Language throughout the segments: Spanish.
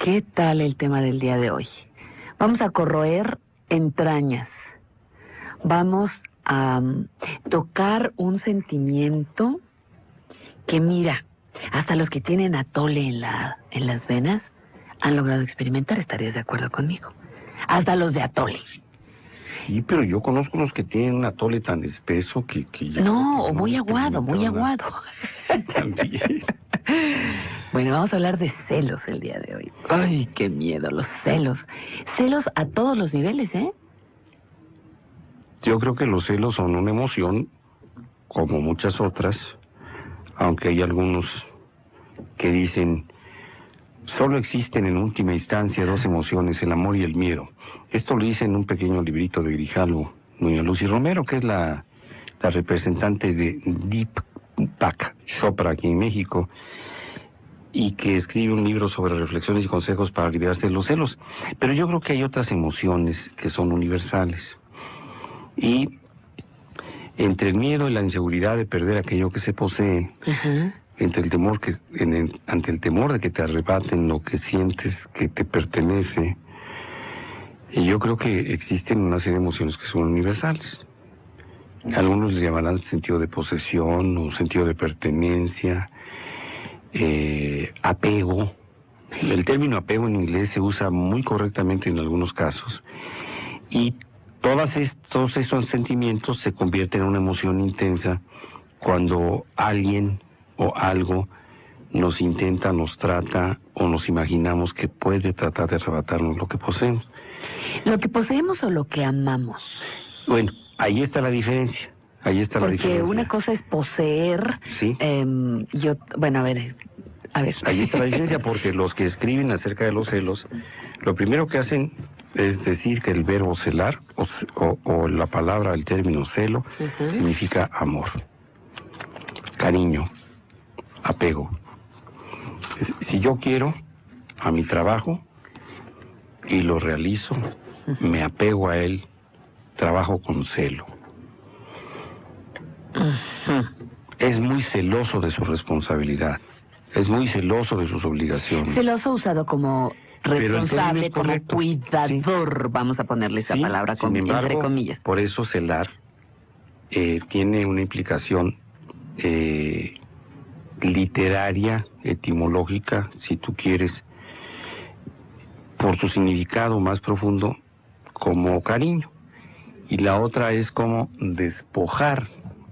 ¿Qué tal el tema del día de hoy? Vamos a corroer entrañas. Vamos a tocar un sentimiento que, mira, hasta los que tienen atole en las venas han logrado experimentar. ¿Estarías de acuerdo conmigo? Hasta los de atole. Sí, pero yo conozco los que tienen un atole tan espeso que ya... No, o muy aguado, muy aguado. Sí, también. Bueno, vamos a hablar de celos el día de hoy. Ay, qué miedo, los celos. Celos a todos los niveles, ¿eh? Yo creo que los celos son una emoción, como muchas otras, aunque hay algunos que dicen, solo existen en última instancia dos emociones, el amor y el miedo. Esto lo dice en un pequeño librito de Grijalvo Núñez Lucy Romero, que es la representante de Deepak Chopra aquí en México, y que escribe un libro sobre reflexiones y consejos para liberarse de los celos. Pero yo creo que hay otras emociones que son universales. Y entre el miedo y la inseguridad de perder aquello que se posee, entre el temor ante el temor de que te arrebaten lo que sientes que te pertenece, y yo creo que existen una serie de emociones que son universales. Algunos les llamarán sentido de posesión o sentido de pertenencia, apego. El término apego en inglés se usa muy correctamente en algunos casos. Y todos estos sentimientos se convierten en una emoción intensa cuando alguien o algo nos intenta, nos trata o nos imaginamos que puede tratar de arrebatarnos lo que poseemos. ¿Lo que poseemos o lo que amamos? Bueno, ahí está la diferencia. Porque una cosa es poseer. Sí. Bueno, a ver. Ahí está la diferencia, porque los que escriben acerca de los celos, lo primero que hacen es decir que el verbo celar, o la palabra, el término celo, significa amor, cariño, apego. Si yo quiero a mi trabajo y lo realizo, me apego a él, trabajo con celo. Es muy celoso de su responsabilidad, es muy celoso de sus obligaciones. Celoso usado como responsable, como cuidador, sí. Vamos a ponerle esa palabra entre comillas. Por eso celar tiene una implicación literaria, etimológica, si tú quieres, por su significado más profundo, como cariño. Y la otra es como despojar,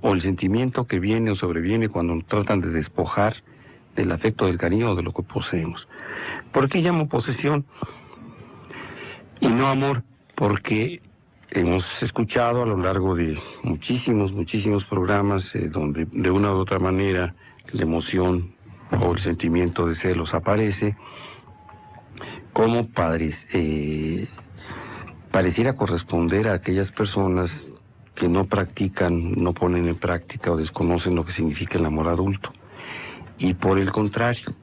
o el sentimiento que viene o sobreviene cuando tratan de despojar del afecto, del cariño o de lo que poseemos. ¿Por qué llamo posesión y no amor? Porque hemos escuchado a lo largo de muchísimos programas donde de una u otra manera la emoción o el sentimiento de celos aparece, como pareciera corresponder a aquellas personas que no practican, no ponen en práctica o desconocen lo que significa el amor adulto. Y por el contrario,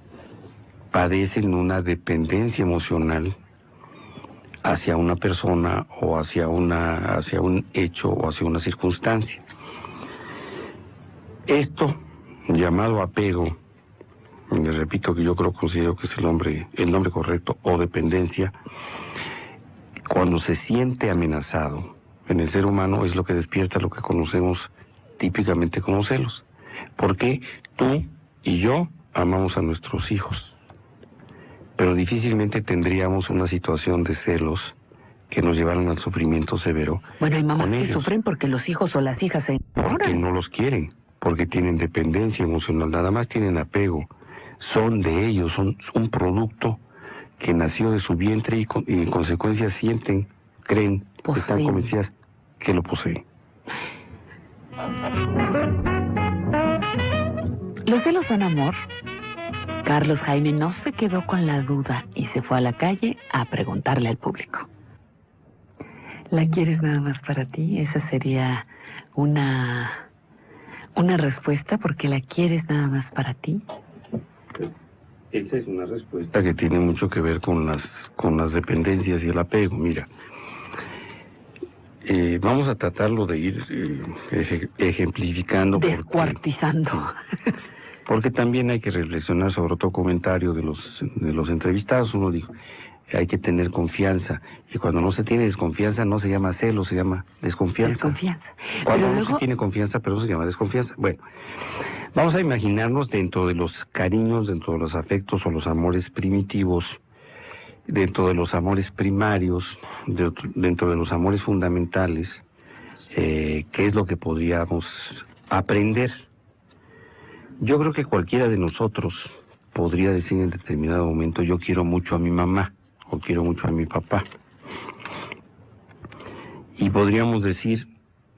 padecen una dependencia emocional hacia una persona o hacia un hecho o hacia una circunstancia. Esto, llamado apego, les repito que yo considero que es el nombre correcto, o dependencia, cuando se siente amenazado en el ser humano, es lo que despierta lo que conocemos típicamente como celos. Porque tú y yo amamos a nuestros hijos, pero difícilmente tendríamos una situación de celos que nos llevaran al sufrimiento severo. Bueno, hay mamás que sufren porque los hijos o las hijas se enamoran. Porque no los quieren, porque tienen dependencia emocional, nada más tienen apego. Son de ellos, son un producto que nació de su vientre y en consecuencia sienten, creen, están convencidas que lo poseen. ¿Los celos son amor? Carlos Jaime no se quedó con la duda y se fue a la calle a preguntarle al público. ¿La quieres nada más para ti? Esa sería una respuesta, porque la quieres nada más para ti. Esa es una respuesta que tiene mucho que ver con las dependencias y el apego. Mira, vamos a tratarlo de ir ejemplificando. Descuartizando. Porque también hay que reflexionar sobre otro comentario de los entrevistados. Uno dijo, hay que tener confianza. Y cuando no se tiene desconfianza no se llama celo, se llama desconfianza. Desconfianza. Cuando Pero no luego... se tiene confianza, pero se llama desconfianza. Bueno, vamos a imaginarnos dentro de los cariños, dentro de los afectos o los amores primitivos, dentro de los amores primarios, dentro de los amores fundamentales, qué es lo que podríamos aprender. Yo creo que cualquiera de nosotros podría decir en determinado momento, yo quiero mucho a mi mamá o quiero mucho a mi papá. Y podríamos decir,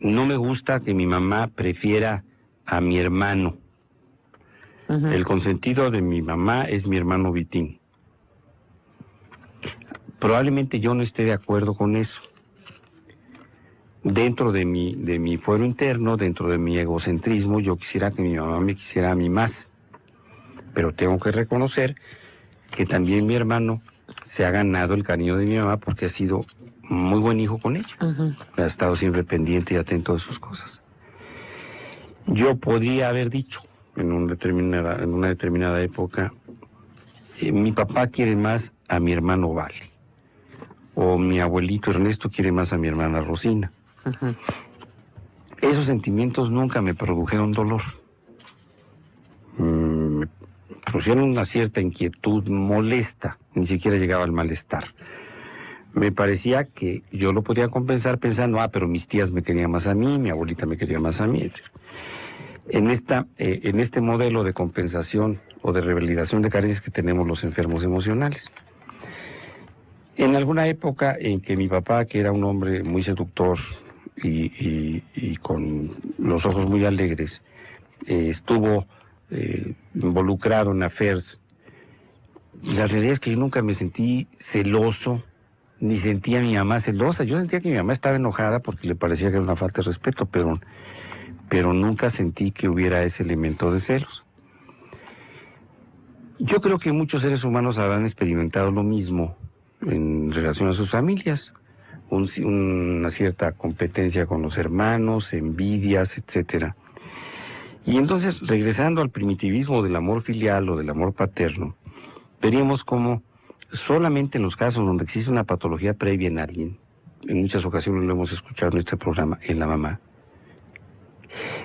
no me gusta que mi mamá prefiera a mi hermano. Uh-huh. El consentido de mi mamá es mi hermano Vitín. Probablemente yo no esté de acuerdo con eso. Dentro de mi fuero interno, dentro de mi egocentrismo, yo quisiera que mi mamá me quisiera a mí más. Pero tengo que reconocer que también mi hermano se ha ganado el cariño de mi mamá porque ha sido muy buen hijo con ella. Uh-huh. Ha estado siempre pendiente y atento de sus cosas. Yo podría haber dicho en una determinada época, mi papá quiere más a mi hermano Vale. O mi abuelito Ernesto quiere más a mi hermana Rosina. Uh-huh. Esos sentimientos nunca me produjeron dolor. Me produjeron una cierta inquietud molesta, ni siquiera llegaba al malestar. Me parecía que yo lo podía compensar pensando, pero mis tías me querían más a mí, mi abuelita me quería más a mí. En este modelo de compensación o de revalidación de carencias que tenemos los enfermos emocionales. En alguna época en que mi papá, que era un homre muy seductor y con los ojos muy alegres, estuvo involucrado en affairs, la realidad es que yo nunca me sentí celoso, ni sentía a mi mamá celosa. Yo sentía que mi mamá estaba enojada porque le parecía que era una falta de respeto, pero nunca sentí que hubiera ese elemento de celos. Yo creo que muchos seres humanos habrán experimentado lo mismo en relación a sus familias, una cierta competencia con los hermanos, envidias, etcétera. Y entonces, regresando al primitivismo del amor filial o del amor paterno, veríamos cómo solamente en los casos donde existe una patología previa en alguien, en muchas ocasiones lo hemos escuchado en este programa, en la mamá,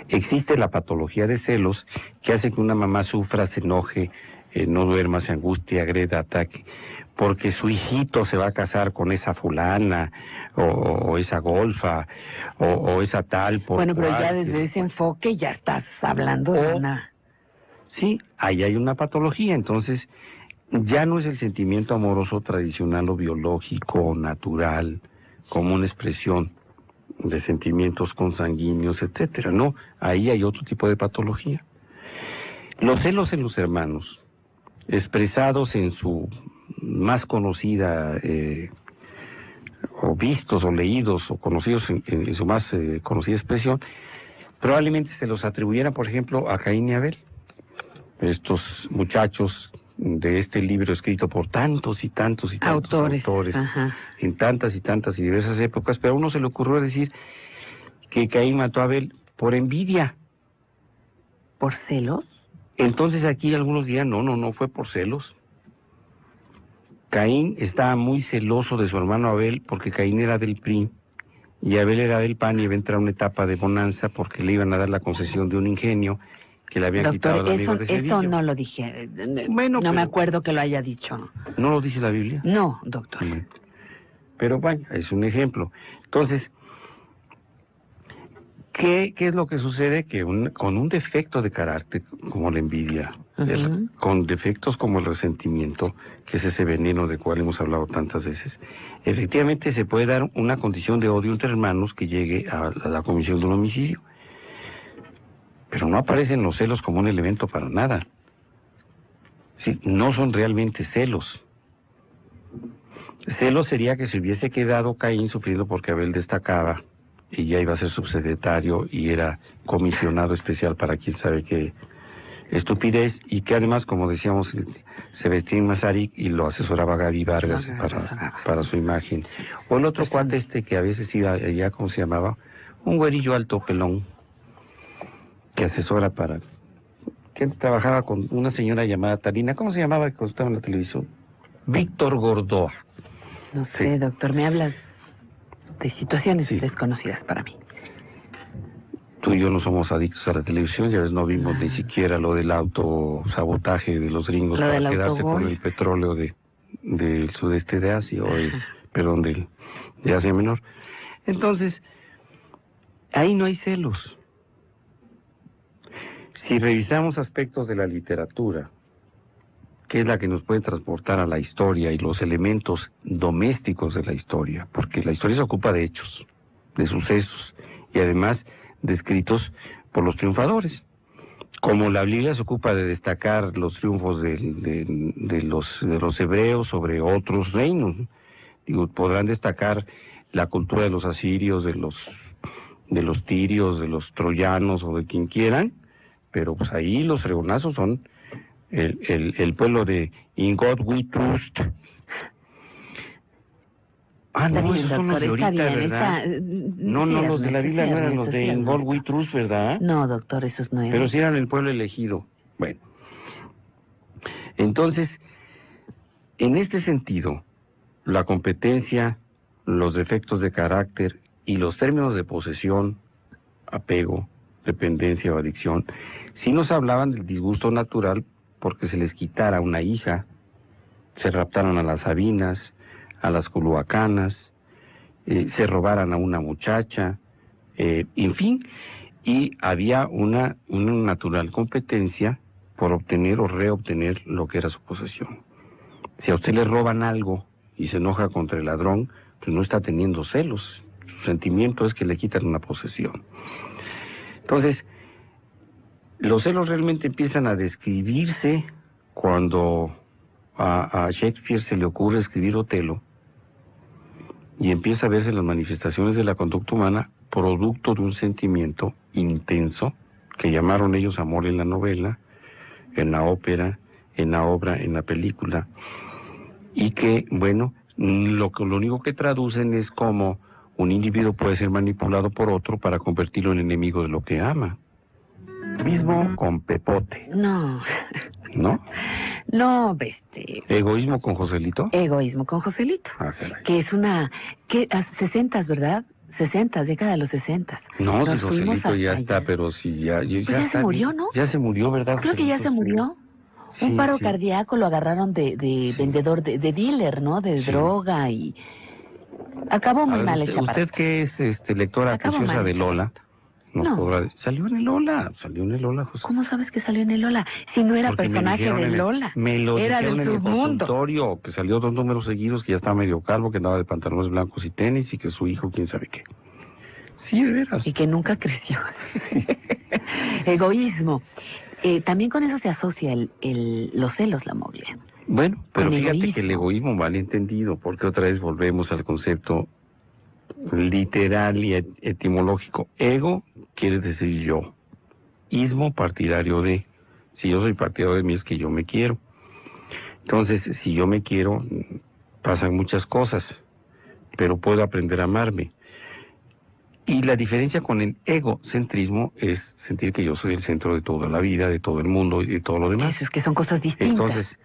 existe la patología de celos que hace que una mamá sufra, se enoje, no duerma, se angustie, agreda, ataque, porque su hijito se va a casar con esa fulana, o esa golfa, o esa tal. Bueno, pero ya desde ese enfoque ya estás hablando de una... Sí, ahí hay una patología, entonces ya no es el sentimiento amoroso tradicional o biológico o natural, como una expresión de sentimientos consanguíneos, etcétera. No, ahí hay otro tipo de patología. Los celos en los hermanos, expresados en su más conocida, o vistos o leídos o conocidos en su más conocida expresión, probablemente se los atribuyeran, por ejemplo, a Caín y Abel. Estos muchachos de este libro escrito por tantos y tantos y tantos autores en tantas y tantas y diversas épocas, pero a uno se le ocurrió decir que Caín mató a Abel por envidia. ¿Por celos? Entonces aquí algunos dirán, no fue por celos. Caín estaba muy celoso de su hermano Abel porque Caín era del PRI y Abel era del PAN y iba a entrar a una etapa de bonanza porque le iban a dar la concesión de un ingenio que le habían quitado al amigo de Cedillo. Eso no lo dije. Bueno, no me acuerdo que lo haya dicho. ¿No lo dice la Biblia? No, doctor. Pero bueno, es un ejemplo. Entonces, ¿qué es lo que sucede? Que con un defecto de carácter como la envidia, con defectos como el resentimiento, que es ese veneno del cual hemos hablado tantas veces, efectivamente se puede dar una condición de odio entre hermanos que llegue a la comisión de un homicidio. Pero no aparecen los celos como un elemento para nada. Sí, no son realmente celos. Celos sería que se hubiese quedado Caín sufriendo porque Abel destacaba y ya iba a ser subsecretario y era comisionado especial para quién sabe qué estupidez, y que además, como decíamos, se vestía en Mazarik y lo asesoraba Gaby Vargas para su imagen. O el otro cuate que a veces iba allá, ¿cómo se llamaba? Un güerillo alto pelón que asesora para que antes trabajaba con una señora llamada Tarina. ¿Cómo se llamaba cuando estaba en la televisión? Víctor Gordoa. No sé, doctor, me hablas de situaciones Sí. desconocidas para mí. Tú y yo no somos adictos a la televisión, ya ves, no vimos ni siquiera lo del autosabotaje de los gringos Lo para del quedarse autogol. con el petróleo del sudeste de Asia, perdón, de Asia Menor. Entonces, ahí no hay celos. Si revisamos aspectos de la literatura, que es la que nos puede transportar a la historia y los elementos domésticos de la historia, porque la historia se ocupa de hechos, de sucesos, y además descritos por los triunfadores. Como la Biblia se ocupa de destacar los triunfos de los hebreos sobre otros reinos. Digo, podrán destacar la cultura de los asirios, de los tirios, de los troyanos o de quien quieran, pero pues ahí los fregonazos son el pueblo de In God We Trust. Ah, Está no, bien, esos son los doctor, de está ahorita, bien. ¿verdad? No, Sí, los de la Ernesto, Biblia sí, no eran los Ernesto, de sí, In God We Ernesto. Trust, ¿verdad? No, doctor, esos no eran. Pero sí eran el pueblo elegido. Bueno, entonces, en este sentido, la competencia, los defectos de carácter y los términos de posesión, apego, dependencia o adicción, sí nos hablaban del disgusto natural porque se les quitara una hija, se raptaran a las Sabinas, a las Culhuacanas, se robaran a una muchacha, en fin, y había una natural competencia por obtener o reobtener lo que era su posesión. Si a usted le roban algo y se enoja contra el ladrón, pues no está teniendo celos, su sentimiento es que le quitan una posesión. Entonces, los celos realmente empiezan a describirse cuando a Shakespeare se le ocurre escribir Otelo y empieza a verse las manifestaciones de la conducta humana producto de un sentimiento intenso que llamaron ellos amor en la novela, en la ópera, en la obra, en la película, y que, bueno, lo único que traducen es como un individuo puede ser manipulado por otro para convertirlo en enemigo de lo que ama. Mismo con Pepote, No, ¿no? no, Egoísmo con Joselito. egoísmo con Joselito, Ah, caray. que es que 60, ¿verdad? 60, década de los 60. No, si Nos fuimos Joselito ya hasta está, allá. pero si ya Pues ya se está murió, bien. ¿no? Ya se murió, ¿verdad? Creo que ya se Joselito? murió. Sí, Un paro sí. cardíaco lo agarraron de Sí. vendedor, de dealer, ¿no? De Sí. droga y... Acabó muy A ver, mal el usted chaparrito. que es lectora Acabó acuciosa mal de el Lola, nos No. podrá decir, salió en el Lola, José. ¿Cómo sabes que salió en el Lola? Si no era Porque me personaje dijeron de Lola. me lo Era dijeron del en el submundo. consultorio, que salió 2 números seguidos, que ya estaba medio calvo, que andaba de pantalones blancos y tenis, y que su hijo, quién sabe qué. Sí, de veras. Y que nunca creció. Egoísmo. También con eso se asocia los celos, la moglia. Bueno, pero Con fíjate egoísmo. que el egoísmo mal entendido, porque otra vez volvemos al concepto literal y etimológico. Ego quiere decir yo. Ismo, partidario de. Si yo soy partidario de mí, es que yo me quiero. Entonces, si yo me quiero, pasan muchas cosas, pero puedo aprender a amarme. Y la diferencia con el egocentrismo es sentir que yo soy el centro de toda la vida, de todo el mundo y de todo lo demás. Eso es que son cosas distintas. Entonces,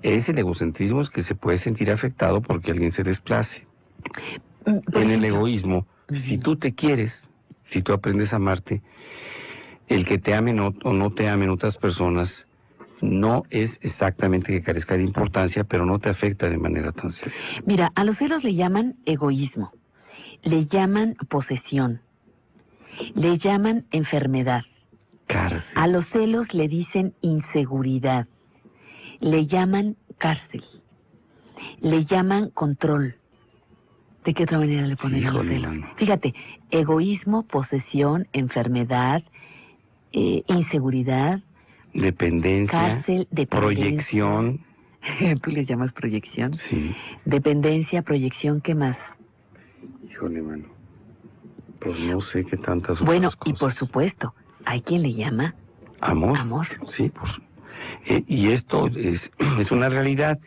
es el egocentrismo es que se puede sentir afectado porque alguien se desplace. En el egoísmo, si tú te quieres, si tú aprendes a amarte, el que te amen o no te amen otras personas no es exactamente que carezca de importancia, pero no te afecta de manera tan seria. Mira, a los celos le llaman egoísmo, le llaman posesión, le llaman enfermedad. Cárcel. A los celos le dicen inseguridad, le llaman cárcel, le llaman control. ¿De qué otra manera le ponen a los Híjole, celos? mano. Fíjate, egoísmo, posesión, enfermedad, inseguridad, Dependencia, cárcel, dependencia. proyección. ¿Tú les llamas proyección? Sí. Dependencia, proyección, ¿qué más? Híjole, mano. Pues no sé qué tantas otras Bueno, cosas. y por supuesto, hay quien le llama Amor. amor. Sí, y esto es una realidad.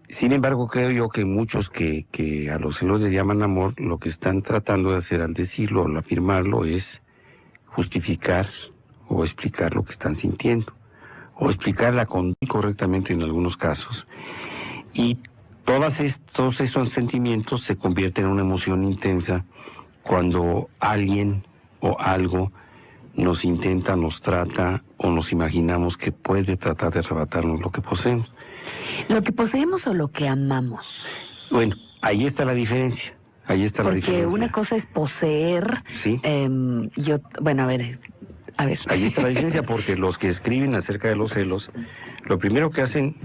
Sin embargo, creo yo que muchos que a los celos le llaman amor, lo que están tratando de hacer al decirlo, al afirmarlo, es justificar o explicar lo que están sintiendo, o explicar la conducta correctamente en algunos casos. Y todos esos sentimientos se convierten en una emoción intensa cuando alguien o algo nos intenta, nos trata o nos imaginamos que puede tratar de arrebatarnos lo que poseemos. ¿Lo que poseemos o lo que amamos? Bueno, ahí está la diferencia. Ahí está la diferencia. Porque una cosa es poseer. Sí. Bueno, a ver. Ahí está la diferencia, porque los que escriben acerca de los celos, lo primero que hacen...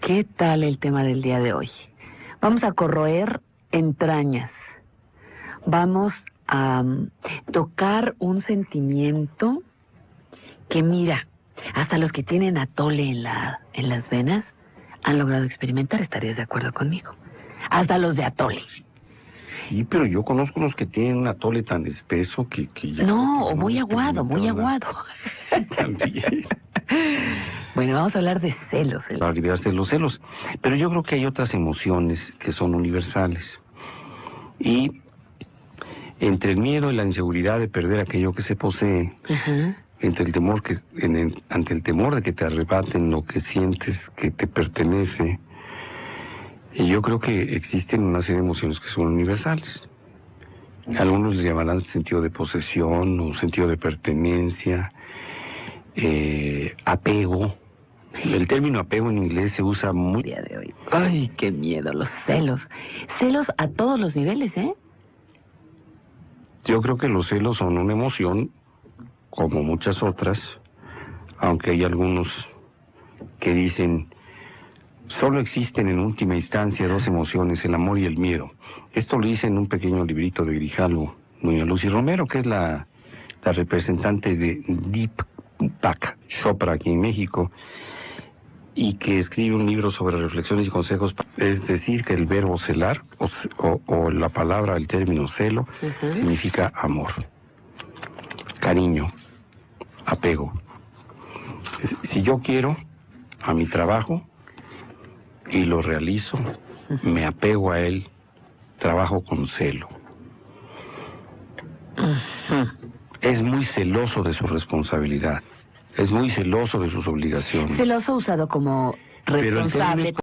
¿Qué tal el tema del día de hoy? Vamos a corroer entrañas. Vamos a tocar un sentimiento que, mira, hasta los que tienen atole en las venas han logrado experimentar. ¿Estarías de acuerdo conmigo? Hasta los de atole. Sí, pero yo conozco los que tienen un atole tan espeso que ya... No, o muy aguado, muy aguado. Sí, también. Bueno, vamos a hablar de celos. Para liberarse de los celos. Pero yo creo que hay otras emociones que son universales. Y entre el miedo y la inseguridad de perder aquello que se posee, Ajá. entre el temor ante el temor de que te arrebaten lo que sientes que te pertenece, y yo creo que existen una serie de emociones que son universales. Algunos les llamarán sentido de posesión o sentido de pertenencia, apego. El término apego en inglés se usa muy... Día de hoy. Ay, qué miedo, los celos. Celos a todos los niveles, ¿eh? Yo creo que los celos son una emoción, como muchas otras, aunque hay algunos que dicen... Solo existen en última instancia dos emociones, el amor y el miedo. Esto lo dice en un pequeño librito de Grijalvo, doña Lucy Romero, que es la representante de Deepak Chopra aquí en México, y que escribe un libro sobre reflexiones y consejos. Es decir, que el verbo celar, o la palabra, el término celo, significa amor, cariño, apego. Si yo quiero a mi trabajo y lo realizo, me apego a él, trabajo con celo. Es muy celoso de su responsabilidad, es muy celoso de sus obligaciones. Celoso usado como responsable.